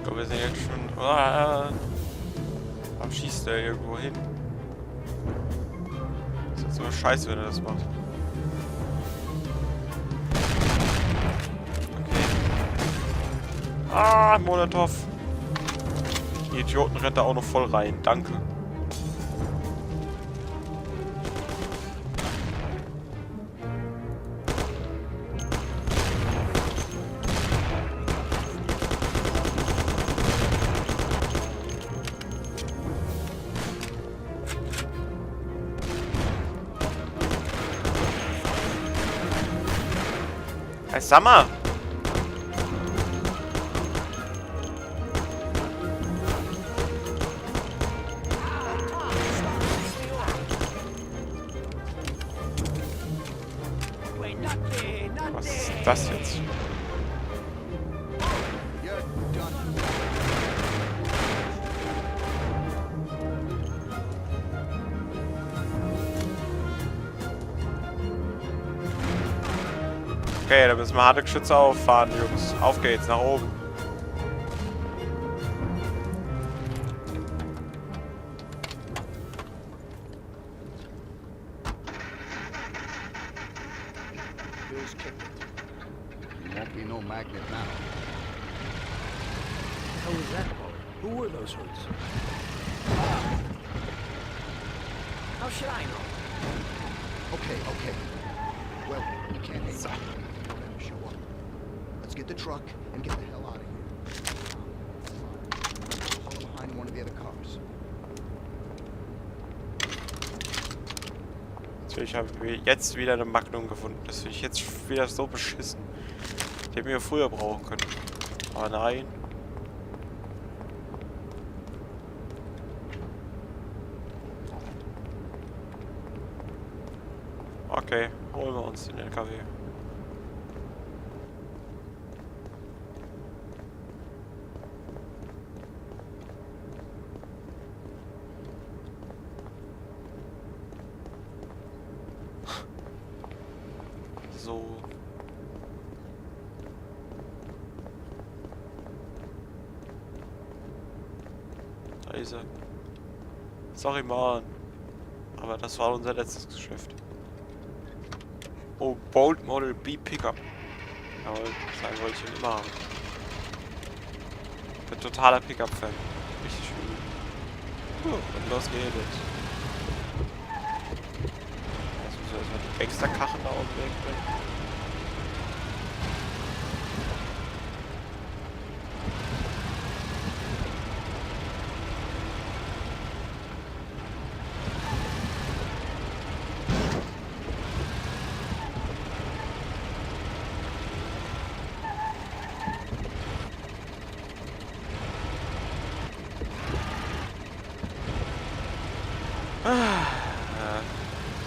glaube, wir sind jetzt schon... Warum schießt der irgendwo hin? Das ist jetzt so scheiße, wenn er das macht. Okay. Ah, Molotov. Die Idioten rennt da auch noch voll rein. Danke. Hey, sag mal! Was ist das jetzt? Okay, da müssen wir harte Geschütze auffahren, Jungs. Auf geht's, nach oben. How should I know? Okay. Well, we can't hate them. Show up. Let's get the truck and get the hell out of here. Follow behind one of the other cars. Natürlich haben wir jetzt wieder eine Magnum gefunden. Das finde ich jetzt wieder so beschissen. Die hätten wir früher brauchen können. Aber nein. Okay, holen wir uns den LKW. So. Da ist er. Sorry, Mann. Aber das war unser letztes Geschäft. Oh, Bolt Model B Pickup. Jawohl, das wollte ich schon immer haben. Ich bin totaler Pickup-Fan. Richtig schön. Und los geht's. Jetzt müssen wir erstmal die Gangsterkachen da oben wegbringen.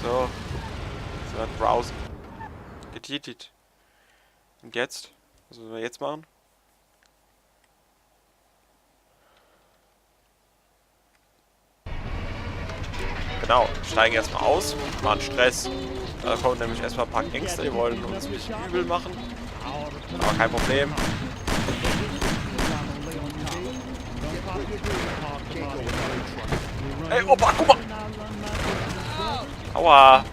So. So, dann browsen. Getitelt. Und jetzt? Was müssen wir jetzt machen? Genau, steigen erstmal aus, machen Stress. Da kommen nämlich erstmal ein paar Gangster, die wollen uns ein bisschen übel machen. Aber kein Problem. Ey, Opa, guck mal! Aua!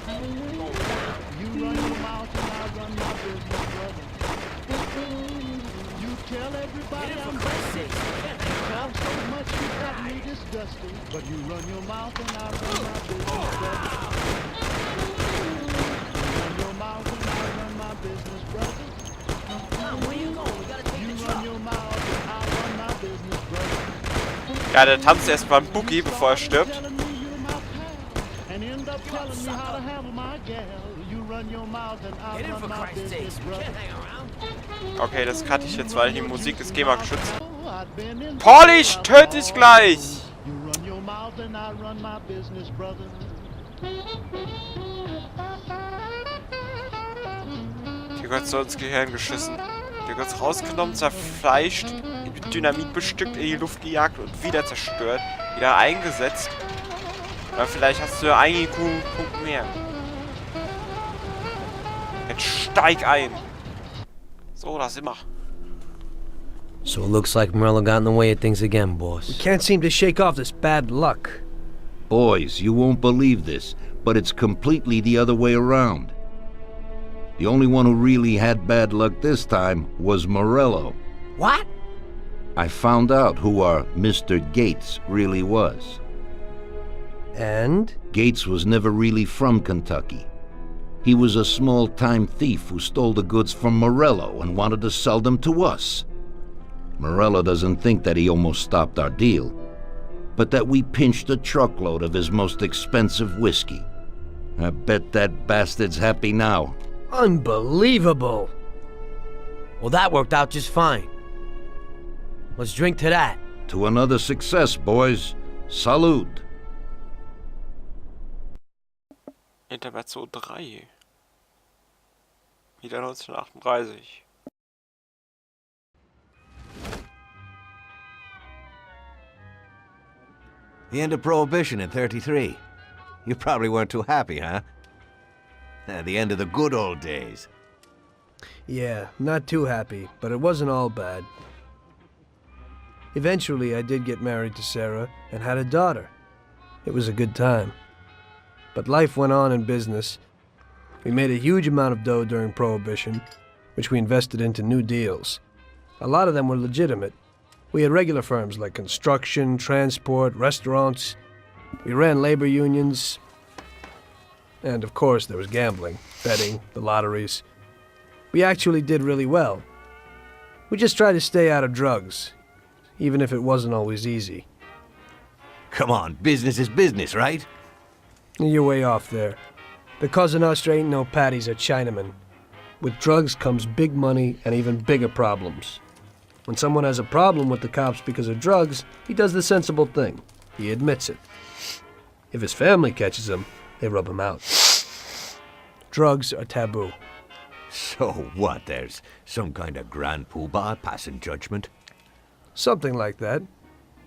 Ja, der tanzt erst beim Boogie, bevor er stirbt. Okay, das cutte ich jetzt, weil die Musik ist GEMA geschützt. Paul, ich töte dich gleich! Hier gehört so ins Gehirn geschissen. Hier gehört rausgenommen, zerfleischt, mit Dynamit bestückt, in die Luft gejagt und wieder zerstört. Wieder eingesetzt. Oder vielleicht hast du einen IQ-Punkt mehr. Jetzt steig ein. So, das immer. So it looks like Morello got in the way of things again, boss. We can't seem to shake off this bad luck. Boys, you won't believe this, but it's completely the other way around. The only one who really had bad luck this time was Morello. What? I found out who our Mr. Gates really was. And? Gates was never really from Kentucky. He was a small-time thief who stole the goods from Morello and wanted to sell them to us. Morello doesn't think that he almost stopped our deal, but that we pinched a truckload of his most expensive whiskey. I bet that bastard's happy now. Unbelievable! Well, that worked out just fine. Let's drink to that. To another success, boys. Salud. Intermezzo 3. Wieder 1938. The end of Prohibition in '33. You probably weren't too happy, huh? The end of the good old days. Yeah, not too happy, but it wasn't all bad. Eventually, I did get married to Sarah and had a daughter. It was a good time. But life went on in business. We made a huge amount of dough during Prohibition, which we invested into new deals. A lot of them were legitimate. We had regular firms like construction, transport, restaurants. We ran labor unions. And of course, there was gambling, betting, the lotteries. We actually did really well. We just tried to stay out of drugs, even if it wasn't always easy. Come on, business is business, right? You're way off there. The Cosa Nostra ain't no patties or Chinamen. With drugs comes big money and even bigger problems. When someone has a problem with the cops because of drugs, he does the sensible thing. He admits it. If his family catches him, they rub him out. Drugs are taboo. So what, there's some kind of grand poobah passing judgment? Something like that.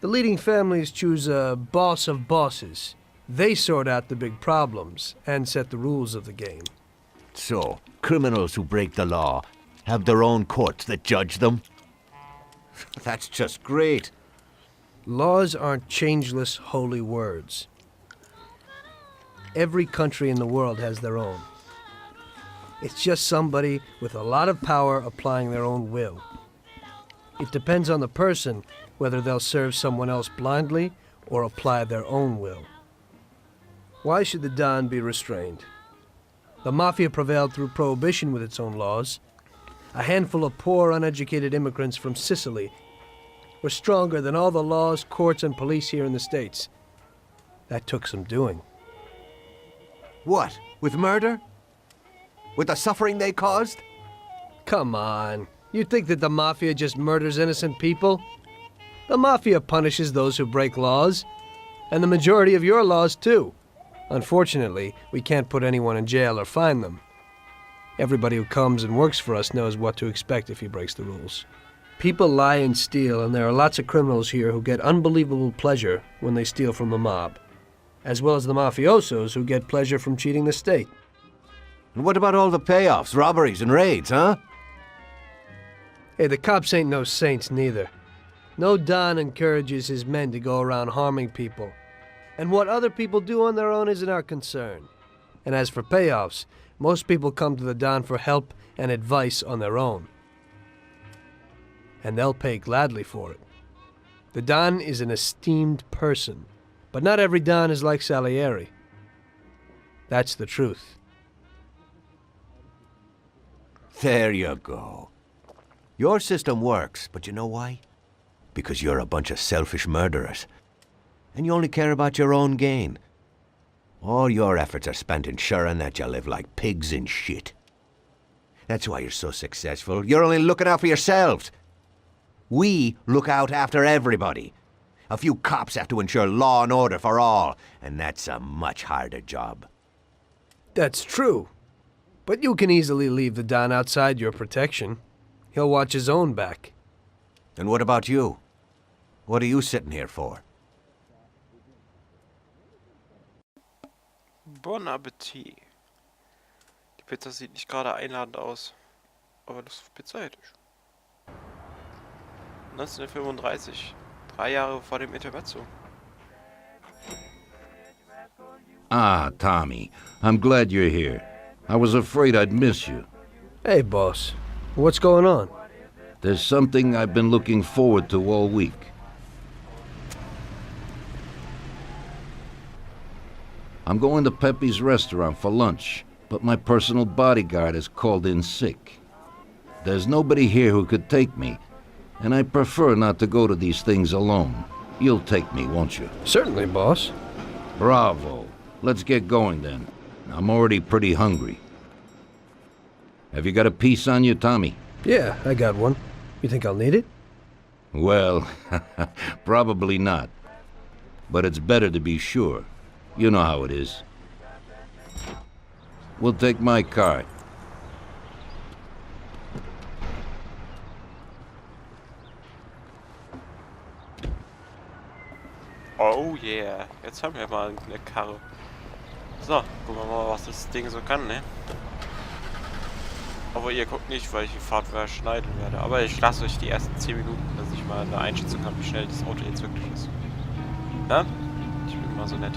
The leading families choose a boss of bosses. They sort out the big problems and set the rules of the game. So, criminals who break the law have their own courts that judge them? That's just great. Laws aren't changeless holy words. Every country in the world has their own. It's just somebody with a lot of power applying their own will. It depends on the person whether they'll serve someone else blindly or apply their own will. Why should the Don be restrained? The Mafia prevailed through Prohibition with its own laws. A handful of poor, uneducated immigrants from Sicily were stronger than all the laws, courts, and police here in the States. That took some doing. What, with murder? With the suffering they caused? Come on. You think that the Mafia just murders innocent people? The Mafia punishes those who break laws. And the majority of your laws, too. Unfortunately, we can't put anyone in jail or fine them. Everybody who comes and works for us knows what to expect if he breaks the rules. People lie and steal, and there are lots of criminals here who get unbelievable pleasure when they steal from the mob, as well as the mafiosos who get pleasure from cheating the state. And what about all the payoffs, robberies, and raids, huh? Hey, the cops ain't no saints neither. No Don encourages his men to go around harming people. And what other people do on their own isn't our concern. And as for payoffs, most people come to the Don for help and advice on their own. And they'll pay gladly for it. The Don is an esteemed person, but not every Don is like Salieri. That's the truth. There you go. Your system works, but you know why? Because you're a bunch of selfish murderers. And you only care about your own gain. All your efforts are spent ensuring that you live like pigs in shit. That's why you're so successful. You're only looking out for yourselves. We look out after everybody. A few cops have to ensure law and order for all, and that's a much harder job. That's true. But you can easily leave the Don outside your protection. He'll watch his own back. And what about you? What are you sitting here for? Bon Appetit. Die Pizza sieht nicht gerade einladend aus. Aber das Pizza hätte ich. 1935. 3 Jahre vor dem Intermezzo. Ah, Tommy, I'm glad you're here. I was afraid I'd miss you. Hey, boss. What's going on? There's something I've been looking forward to all week. I'm going to Pepe's restaurant for lunch, but my personal bodyguard has called in sick. There's nobody here who could take me, and I prefer not to go to these things alone. You'll take me, won't you? Certainly, boss. Bravo. Let's get going then. I'm already pretty hungry. Have you got a piece on you, Tommy? Yeah, I got one. You think I'll need it? Well, probably not. But it's better to be sure. You know how it is. We'll take my card. Oh yeah, jetzt haben wir mal eine Karre. So, gucken wir mal, was das Ding so kann, ne? Aber ihr guckt nicht, weil ich die Fahrt schneiden werde. Aber ich lasse euch die ersten 10 Minuten, dass ich mal eine Einschätzung habe, wie schnell das Auto jetzt wirklich ist. Na? Ich bin mal so nett.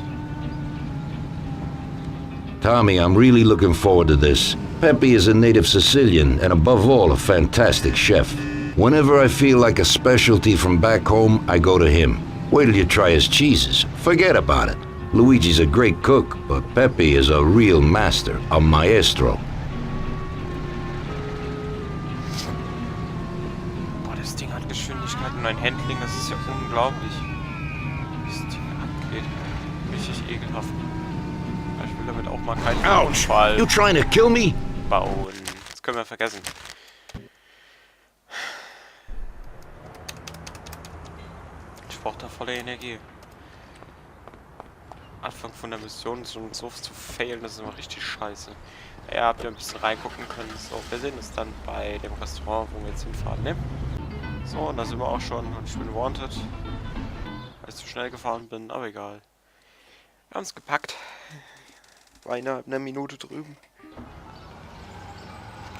Tommy, I'm really looking forward to this. Pepe is a native Sicilian and above all a fantastic chef. Whenever I feel like a specialty from back home, I go to him. Wait till you try his cheeses. Forget about it. Luigi's a great cook, but Pepe is a real master, a maestro. Boah, das Ding hat Geschwindigkeit und ein Handling, das ist ja unglaublich. Wie das Ding abgeht. Richtig ekelhaft. Ich will damit auch mal keinen Unfall You trying to kill me? bauen. Das können wir vergessen. Ich brauche da volle Energie. Anfang von der Mission so zu failen, das ist immer richtig scheiße. Ja, habt ihr ein bisschen reingucken können. So, wir sehen uns dann bei dem Restaurant, wo wir jetzt hinfahren, ne? So, und da sind wir auch schon und ich bin wanted. Weil ich zu schnell gefahren bin, aber egal. Wir haben es gepackt. War innerhalb einer Minute drüben.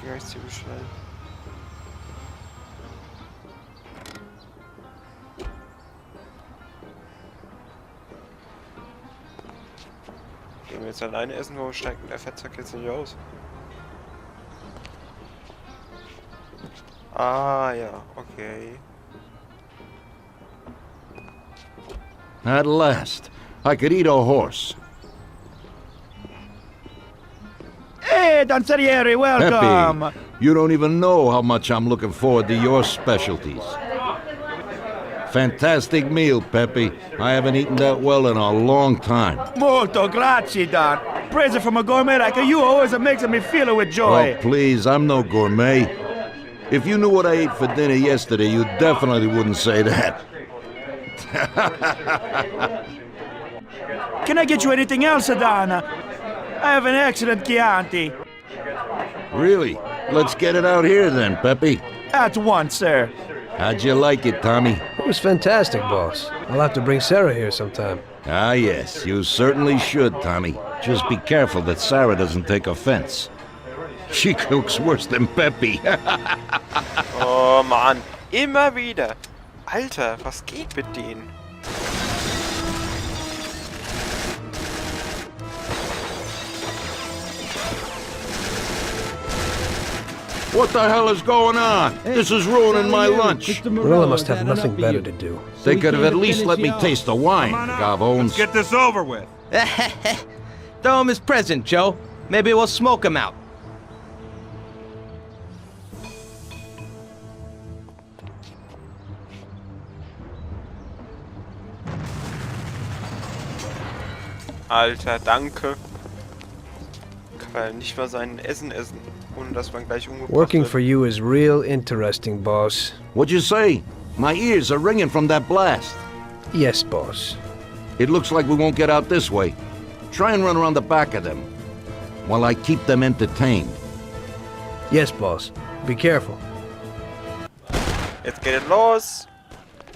Ging eigentlich ziemlich schnell. Gehen wir jetzt alleine essen, warum steigt denn der Fettsack jetzt nicht aus? Ah ja, okay. At last. I could eat a horse. Hey, Danzeriere, welcome! Pepe, you don't even know how much I'm looking forward to your specialties. Fantastic meal, Pepe. I haven't eaten that well in a long time. Molto grazie, Don. Praise from a gourmet like you always makes me feel it with joy. Oh, please, I'm no gourmet. If you knew what I ate for dinner yesterday, you definitely wouldn't say that. Can I get you anything else, Don? I have an excellent Chianti. Really? Let's get it out here then, Pepe. At once, sir. How'd you like it, Tommy? It was fantastic, boss. I'll have to bring Sarah here sometime. Ah, yes, you certainly should, Tommy. Just be careful that Sarah doesn't take offense. She cooks worse than Pepe. Oh Mann, immer wieder. Alter, was geht mit denen? What the hell is going on? This is ruining my lunch. Marilla must have nothing better to do. They could have at least let me taste the wine, Gavones. Get this over with. Throw him his present, Joe. Maybe we'll smoke him out. Alter, danke. Kann man nicht mal sein Essen essen, ohne dass man gleich umgebracht Working wird. for you is real interesting, boss. What'd you say? My ears are ringing from that blast. Yes, boss. It looks like we won't get out this way. Try and run around the back of them, while I keep them entertained. Yes, boss. Be careful. Jetzt geht es los.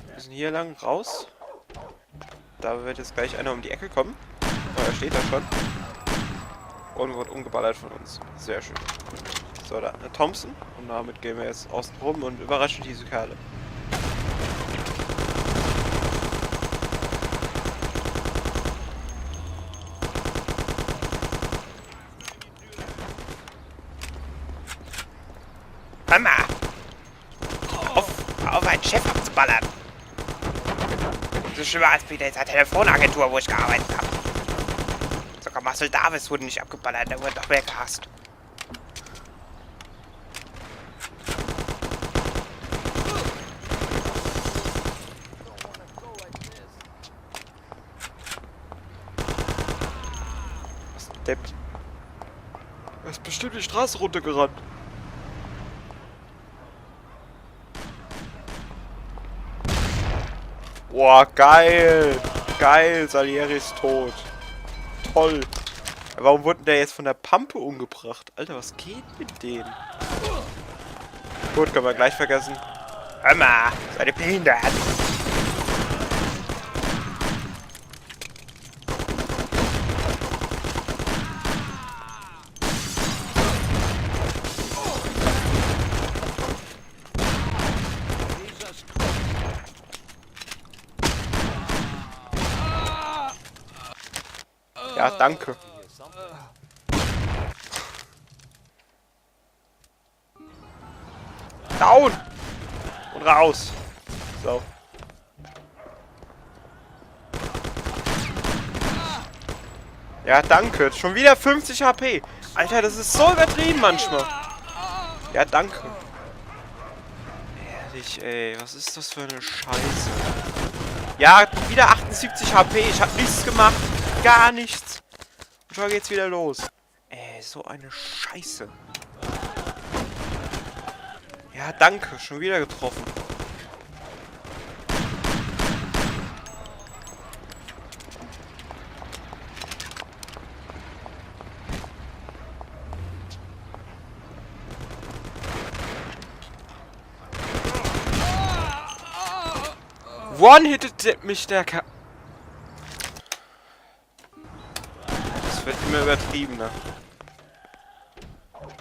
Wir müssen hier lang raus. Da wird jetzt gleich einer um die Ecke kommen. Oh, er steht da schon. Und wird umgeballert von uns. Sehr schön. So, da eine Thompson. Und damit gehen wir jetzt außen rum und überraschen diese Kerle. Hör mal! Auf einen Chef abzuballern! So schlimmer als bei dieser Telefonagentur, wo ich gearbeitet habe. Sogar Marcel Davis wurde nicht abgeballert, der wurde noch mehr gehasst. Was ein Depp. Er ist bestimmt die Straße runtergerannt. Boah, geil! Geil, Salieri ist tot. Toll. Warum wurde der jetzt von der Pampe umgebracht? Alter, was geht mit denen? Gut, können wir gleich vergessen. Hör mal, seid ihr behindert? Ja, danke. Down! Und raus. So. Ja, danke. Schon wieder 50 HP. Alter, das ist so übertrieben manchmal. Ja, danke. Ehrlich, ey. Was ist das für eine Scheiße? Ja, wieder 78 HP. Ich hab nichts gemacht. Gar nichts. Und schon geht's wieder los. Ey, so eine Scheiße. Ja, danke. Schon wieder getroffen. One-hittet mich der Ka... Das wird immer übertriebener.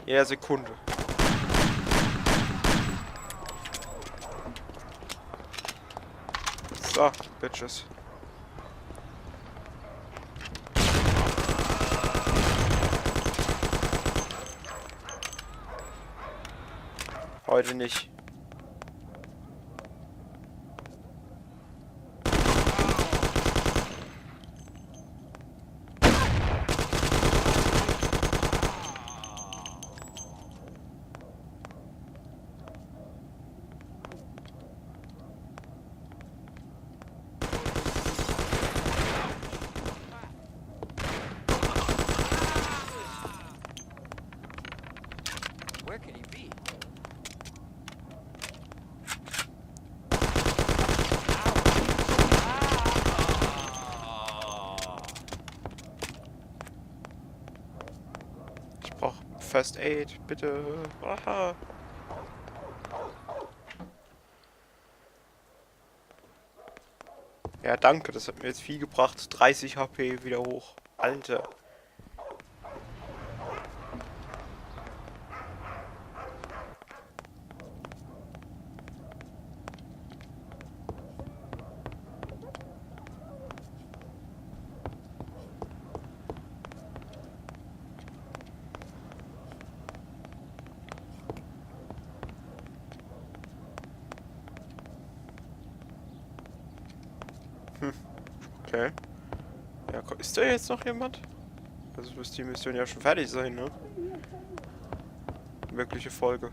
Jede Sekunde. So, Bitches. Heute nicht. Ich brauch First Aid, bitte. Aha. Ja, danke, das hat mir jetzt viel gebracht. 30 HP wieder hoch. Alter. Okay. Ja, ist da jetzt noch jemand? Also müsste die Mission ja schon fertig sein, ne? Mögliche Folge.